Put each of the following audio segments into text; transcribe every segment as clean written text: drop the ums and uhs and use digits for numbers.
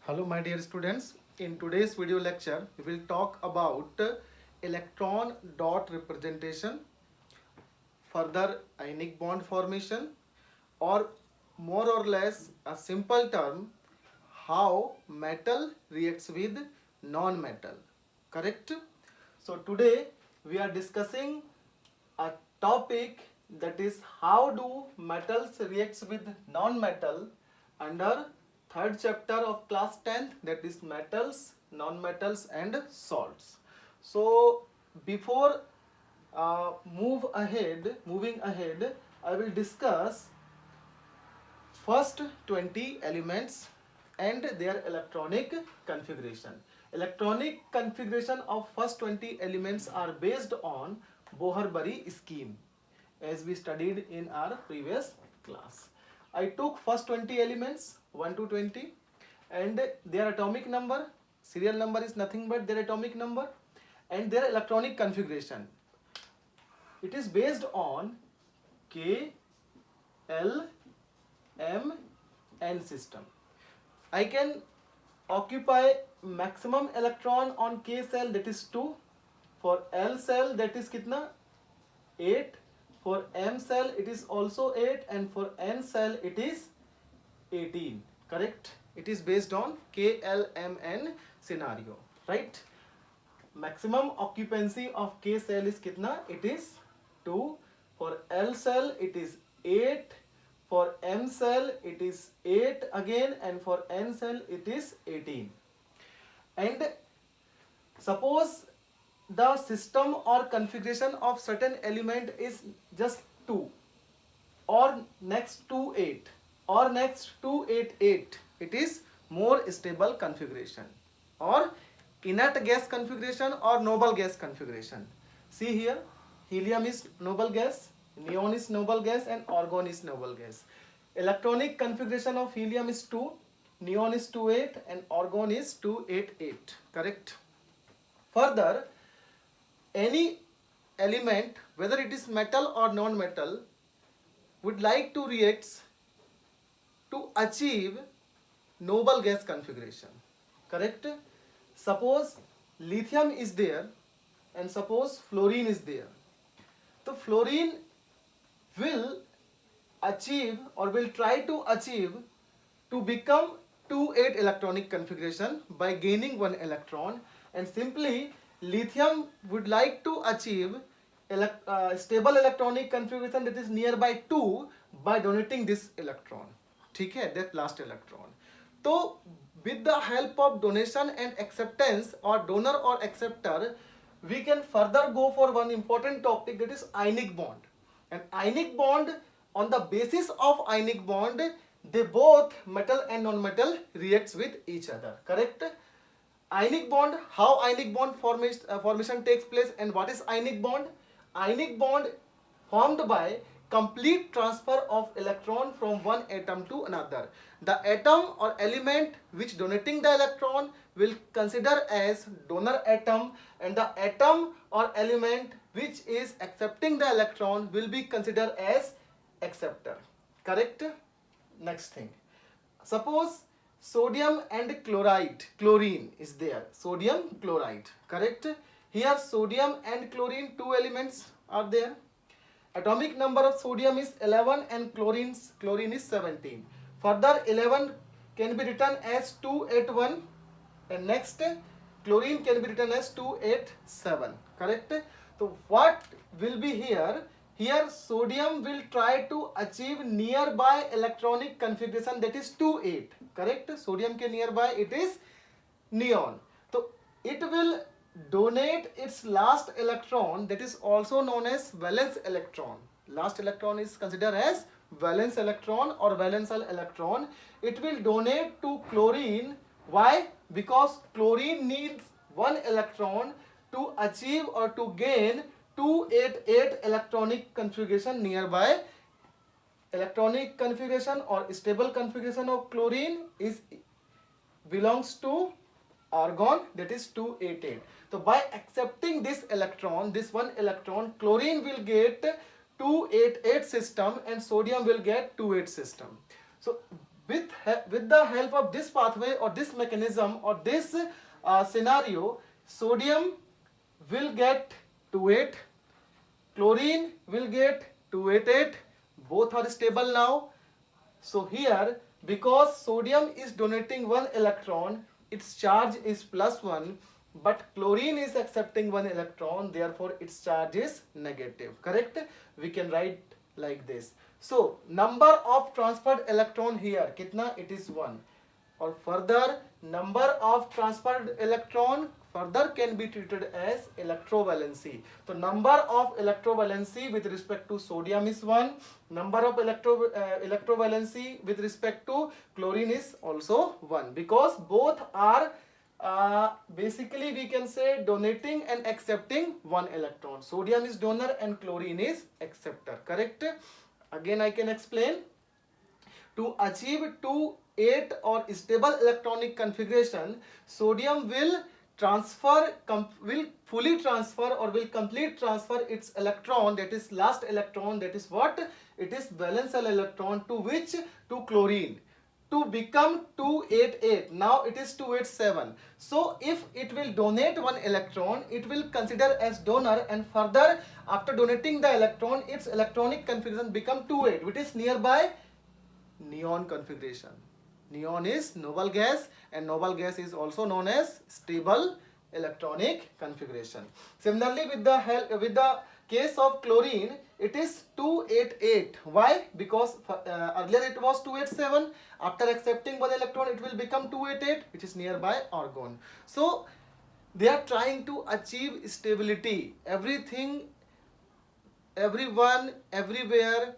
Hello my dear students, in today's video lecture we will talk about electron dot representation, further ionic bond formation, or more or less a simple term, how metal reacts with non-metal. Correct? So today we are discussing a topic, that is how do metals reacts with non-metal under third chapter of class 10th, that is metals, non-metals and salts. So before moving ahead, I will discuss first 20 elements and their electronic configuration. Electronic configuration of first 20 elements are based on Bohr-Bury scheme, as we studied in our previous class. I took first 20 elements 1 to 20 and their atomic number, serial number is nothing but their atomic number, and their electronic configuration. It is based on K, L, M, N system. I can occupy maximum electron on K cell, that is 2. For L cell that is kitna? 8. For M cell it is also 8, and for N cell it is 18. Correct? It is based on K, L, M, N scenario. Right? Maximum occupancy of K cell is kitna? It is 2. For L cell it is 8. For M cell it is 8 again, and for N cell it is 18. And suppose the system or configuration of certain element is just 2 or next to 8 or next to 8, it is more stable configuration, or inert gas configuration or noble gas configuration. See here, helium is noble gas, neon is noble gas, and argon is noble gas. Electronic configuration of helium is 2, neon is 28, and argon is 288. Correct? Further, any element, whether it is metal or non-metal, would like to react to achieve noble gas configuration. Correct? Suppose lithium is there and suppose fluorine is there. So fluorine will achieve or will try to achieve to become 2,8 electronic configuration by gaining 1 electron, and simply lithium would like to achieve stable electronic configuration, that is nearby 2, by donating this electron. ठीक है, that last electron. So with the help of donation and acceptance, or donor or acceptor, we can further go for one important topic, that is ionic bond. And ionic bond, on the basis of ionic bond, they both metal and non-metal reacts with each other. Correct? Ionic bond, how ionic bond formation takes place, and what is ionic bond? Ionic bond formed by complete transfer of electron from one atom to another. The atom or element which donating the electron will consider as donor atom, and the atom or element which is accepting the electron will be considered as acceptor. Correct? Next thing, suppose sodium and chlorine is there, sodium chloride. Correct? Here sodium and chlorine, two elements are there. Atomic number of sodium is 11 and chlorine is 17. Further 11 can be written as 281, and next chlorine can be written as 287. Correct? So what will be here? Here sodium will try to achieve nearby electronic configuration, that is 28. Correct? Sodium ke nearby it is neon. So it will donate its last electron, that is also known as valence electron. Last electron is considered as valence electron or valensal electron. It will donate to chlorine. Why? Because chlorine needs 1 electron to achieve or to gain 288 electronic configuration nearby. Electronic configuration or stable configuration of chlorine is belongs to argon, that is 288. So by accepting this electron, this 1 electron, chlorine will get 288 system and sodium will get 28 system. So with the help of this pathway or this mechanism or this scenario, sodium will get 2,8, chlorine will get 2,8,8. Both are stable now. So here, because sodium is donating one electron, its charge is +1, but chlorine is accepting one electron, therefore its charge is negative. Correct? We can write like this. So number of transferred electron here kitna? It is 1. Or further, number of transferred electron further can be treated as electrovalency. So number of electrovalency with respect to sodium is 1. Number of electrovalency with respect to chlorine is also 1, because both are basically we can say donating and accepting one electron. Sodium is donor and chlorine is acceptor. Correct? Again I can explain. To achieve 2,8 or stable electronic configuration, sodium will fully transfer or will complete transfer its electron, that is last electron, that is what? It is valence shell electron, to which? To chlorine, to become 2,8,8. Now it is 2,8,7. So if it will donate one electron, it will consider as donor, and further after donating the electron, its electronic configuration become 2,8, which is nearby neon configuration. Neon is noble gas, and noble gas is also known as stable electronic configuration. Similarly, with the case of chlorine, it is 2,8,8. Why? Because earlier it was 2,8,7. After accepting one electron, it will become 2,8,8, which is nearby argon. So they are trying to achieve stability. Everything, everyone, everywhere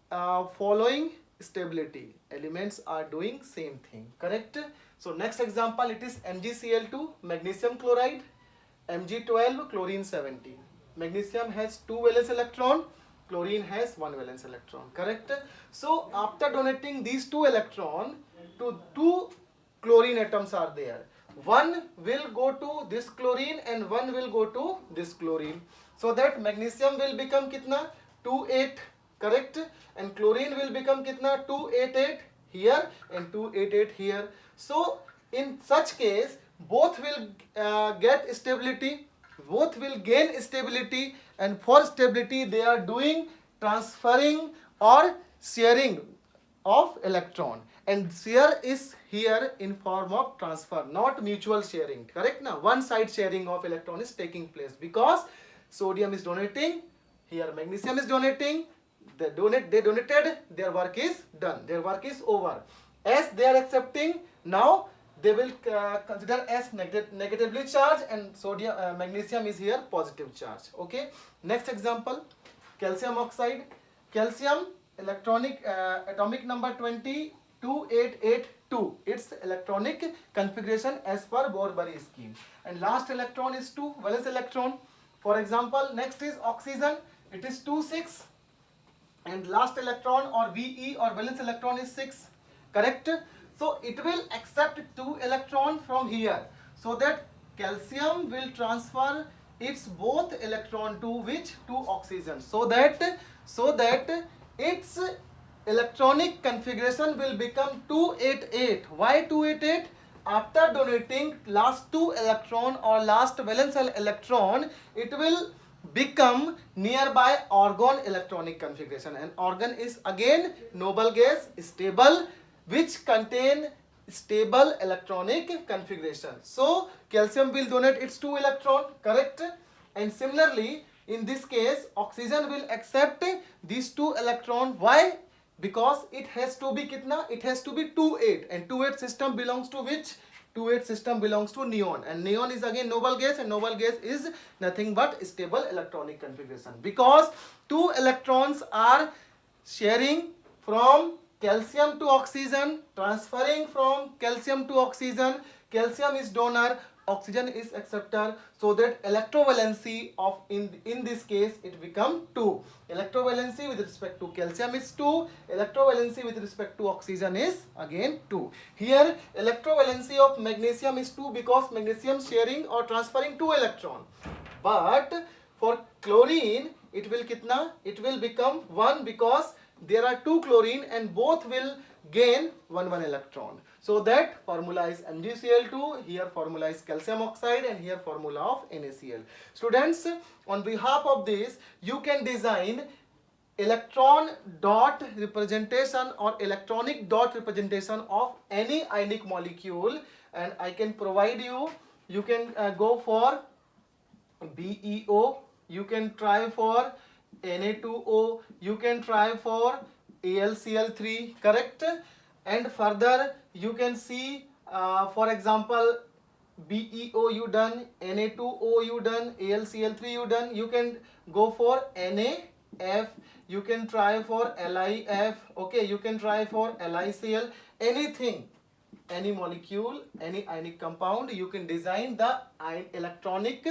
following stability. Elements are doing same thing. Correct? So next example, it is MgCl2, magnesium chloride, Mg12, chlorine 17. Magnesium has 2 valence electron, chlorine has 1 valence electron. Correct? So after donating these 2 electron, to 2 chlorine atoms are there. One will go to this chlorine and one will go to this chlorine. So that magnesium will become kitna? 2,8. Correct? And chlorine will become kitna? 2,8,8 here and 2,8,8 here. So in such case, both will get stability, both will gain stability, and for stability they are doing transferring or sharing of electron, and share is here in form of transfer, not mutual sharing. Correct? Now one side sharing of electron is taking place, because sodium is donating, here magnesium is donating. They donated, their work is done, their work is over. As they are accepting, now they will consider as negatively charged, and sodium magnesium is here positive charge. Okay, next example, calcium oxide. Calcium electronic atomic number 22882, its electronic configuration as per Bohr-Bury scheme, and last electron is 2 valence electron. For example, next is oxygen, it is 2,6, and last electron or VE or valence electron is 6. Correct? So it will accept 2 electron from here, so that calcium will transfer its both electron to which? To oxygen, so that its electronic configuration will become 2,8,8. Why 2,8,8? After donating last 2 electron or last valence electron, it will become nearby argon electronic configuration, and argon is again noble gas, stable, which contain stable electronic configuration. So calcium will donate its 2 electron. Correct? And similarly in this case, oxygen will accept these 2 electron. Why? Because it has to be kitna? It has to be 2,8, and 2,8 system belongs to which? 2,8 system belongs to neon, and neon is again noble gas, and noble gas is nothing but stable electronic configuration, because 2 electrons are sharing from calcium to oxygen, transferring from calcium to oxygen. Calcium is donor, oxygen is acceptor, so that electrovalency of in this case it become 2. Electrovalency with respect to calcium is 2, electrovalency with respect to oxygen is again 2. Here electrovalency of magnesium is 2, because magnesium sharing or transferring 2 electron, but for chlorine it will kitna? It will become 1, because there are two chlorine and both will gain one electron. So that formula is MgCl2, here formula is calcium oxide, and here formula of NaCl. Students, on behalf of this, you can design electron dot representation or electronic dot representation of any ionic molecule, and I can provide you. You can go for BeO, you can try for Na2O, you can try for AlCl3, correct? And further you can see, for example, BeO you done, Na2O you done, AlCl3 you done, you can go for NaF, you can try for LiF, okay, you can try for LiCl, anything, any molecule, any ionic compound, you can design the electronic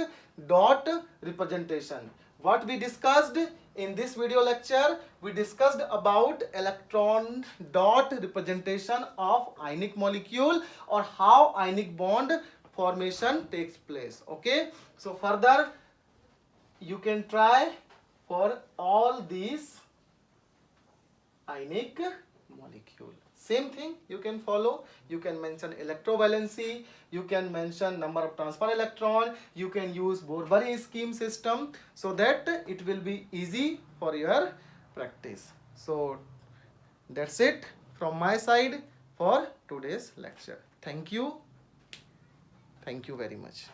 dot representation. What we discussed in this video lecture, we discussed about electron dot representation of ionic molecule, or how ionic bond formation takes place. Okay, so further you can try for all these ionic molecule. Same thing you can follow. You can mention electrovalency, you can mention number of transfer electron, you can use Borbori scheme system, so that it will be easy for your practice. So that's it from my side for today's lecture. Thank you very much.